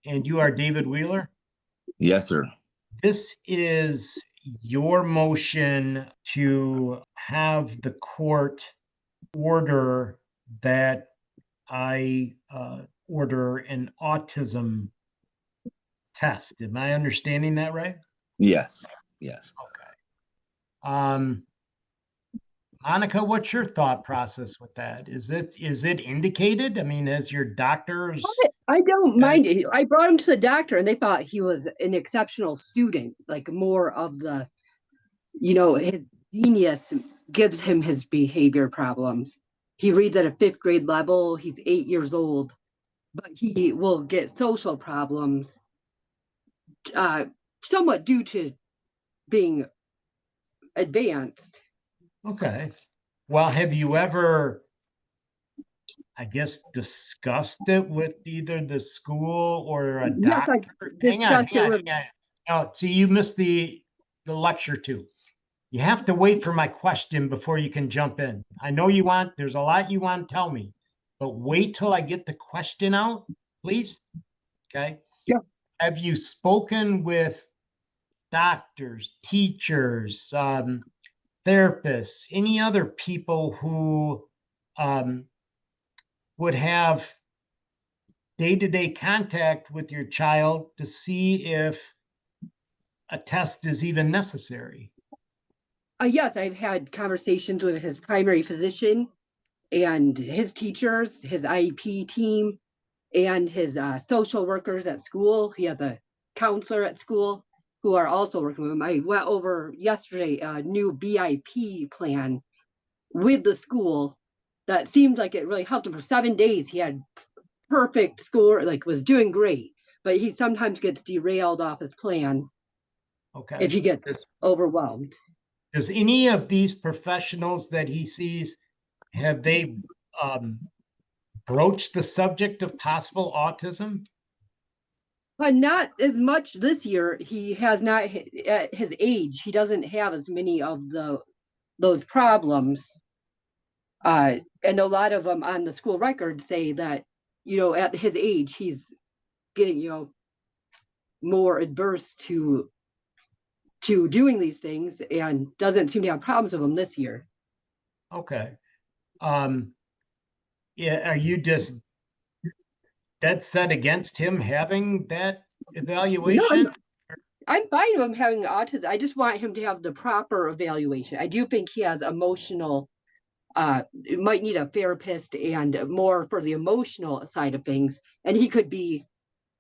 and you are David Wheeler. Yes, sir. This is your motion to have the court order that I order an autism test. Am I understanding that right? Yes. Yes. Okay. Monica, what's your thought process with that? Is it indicated? I mean, has your doctors? I don't mind it. I brought him to the doctor and they thought he was an exceptional student, like more of the, his genius gives him his behavior problems. He reads at a 5th grade level. He's 8 years old, but he will get social problems, somewhat due to being advanced. Okay. Well, have you ever, I guess, discussed it with either the school or a doctor? Hang on. Oh, see, you missed the lecture too. You have to wait for my question before you can jump in. I know there's a lot you want to tell me, but wait till I get the question out, please. Okay. Yeah. Have you spoken with doctors, teachers, therapists, any other people who would have day-to-day contact with your child to see if a test is even necessary? Yes, I've had conversations with his primary physician and his teachers, his IEP team, and his social workers at school. He has a counselor at school who are also working with him. I went over yesterday a new BIP plan with the school that seemed like it really helped him. For 7 days, he had perfect score, like was doing great, but he sometimes gets derailed off his plan. Okay. If he gets overwhelmed. Does any of these professionals that he sees, have they broached the subject of possible autism? Not as much this year. He has not, at his age, he doesn't have as many of those problems. And a lot of them on the school record say that, at his age, he's getting, more adverse to doing these things and doesn't seem to have problems with them this year. Okay. Yeah, are you just dead set against him having that evaluation? No, I'm fine with him having autism. I just want him to have the proper evaluation. I do think he has emotional, might need a therapist and more for the emotional side of things. And he could be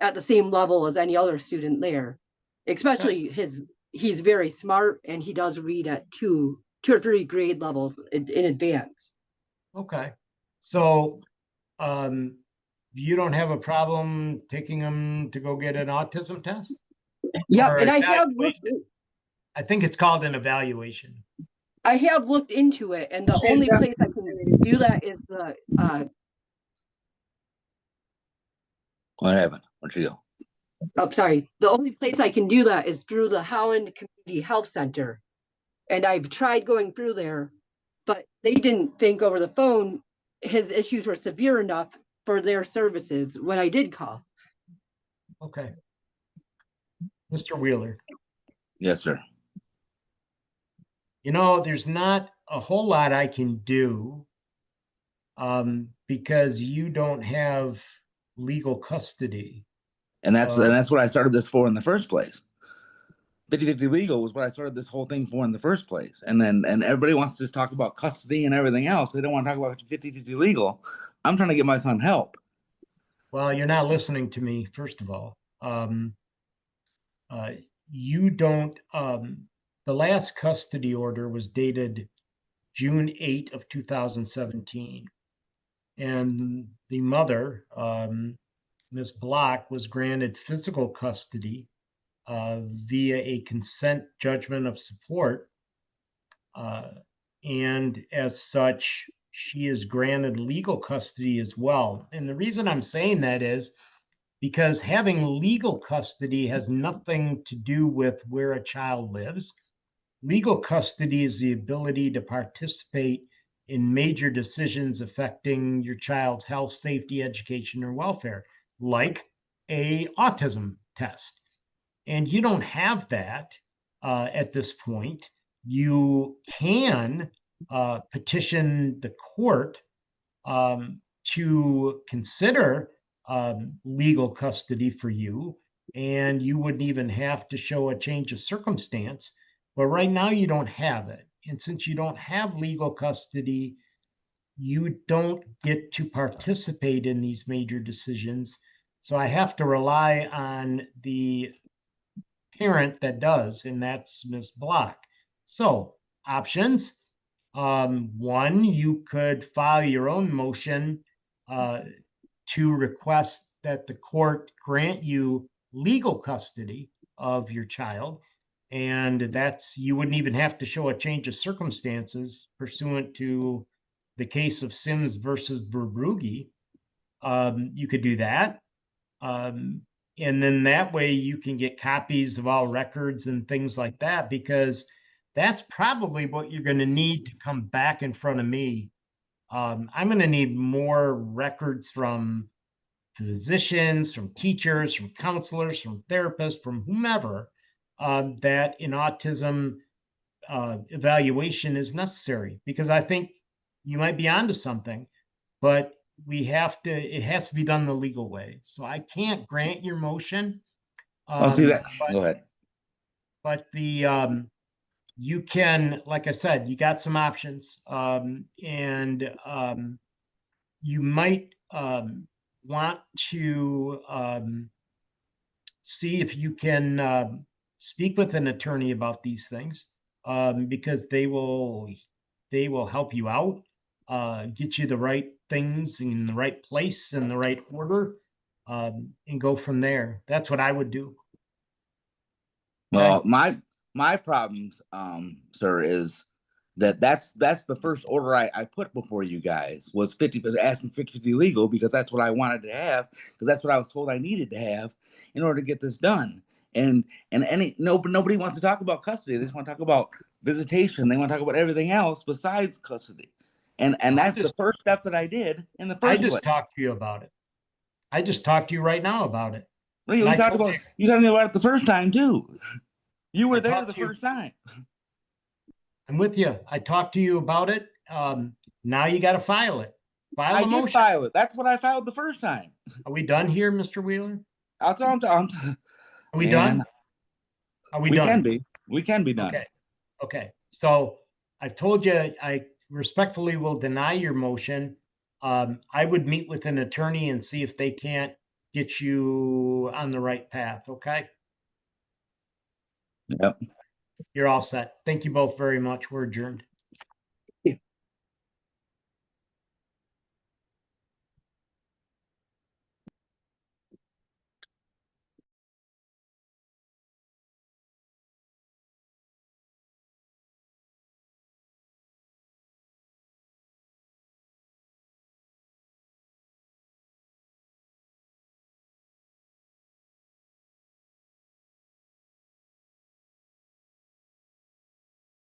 at the same level as any other student there, especially he's very smart and he does read at 2 or 3 grade levels in advance. Okay. So you don't have a problem taking him to go get an autism test? Yeah, and I think it's called an evaluation. I have looked into it, and the only place I can do that is the What happened? Where'd you go? Oh, sorry. The only place I can do that is through the Holland Community Health Center. And I've tried going through there, but they didn't think over the phone his issues were severe enough for their services when I did call. Okay. Mr. Wheeler. Yes, sir. There's not a whole lot I can do because you don't have legal custody. And that's what I started this for in the first place. 50-50 legal was what I started this whole thing for in the first place. And everybody wants to just talk about custody and everything else. They don't want to talk about 50-50 legal. I'm trying to get my son help. Well, you're not listening to me, first of all. You don't, the last custody order was dated June 8 of 2017. And the mother, Ms. Block, was granted physical custody via a consent judgment of support. And as such, she is granted legal custody as well. And the reason I'm saying that is because having legal custody has nothing to do with where a child lives. Legal custody is the ability to participate in major decisions affecting your child's health, safety, education, or welfare, like a autism test. And you don't have that at this point. You can petition the court to consider legal custody for you, and you wouldn't even have to show a change of circumstance. But right now, you don't have it. And since you don't have legal custody, you don't get to participate in these major decisions. So I have to rely on the parent that does, and that's Ms. Block. So options. One, you could file your own motion to request that the court grant you legal custody of your child. And that's, you wouldn't even have to show a change of circumstances pursuant to the case of Sims versus Verbrugge. You could do that. And then that way you can get copies of all records and things like that, because that's probably what you're going to need to come back in front of me. I'm going to need more records from physicians, from teachers, from counselors, from therapists, from whomever, that an autism evaluation is necessary, because I think you might be onto something, but it has to be done the legal way. So I can't grant your motion. I'll see that. Go ahead. But you can, like I said, you got some options. You might want to see if you can speak with an attorney about these things, because they will help you out, get you the right things in the right place in the right order, and go from there. That's what I would do. Well, my problems, sir, is that's the first order I put before you guys was asking 50/50 legal, because that's what I wanted to have, because that's what I was told I needed to have in order to get this done. And nobody wants to talk about custody. They just want to talk about visitation. They want to talk about everything else besides custody. And that's the first step that I did in the first place. I just talked to you about it. I just talked to you right now about it. Well, you talked to me about it the first time too. You were there the first time. I'm with you. I talked to you about it. Now you got to file it. I did file it. That's what I filed the first time. Are we done here, Mr. Wheeler? Are we done? Are we done? We can be done. Okay. So I've told you, I respectfully will deny your motion. I would meet with an attorney and see if they can't get you on the right path. Okay. Yep. You're all set. Thank you both very much. We're adjourned.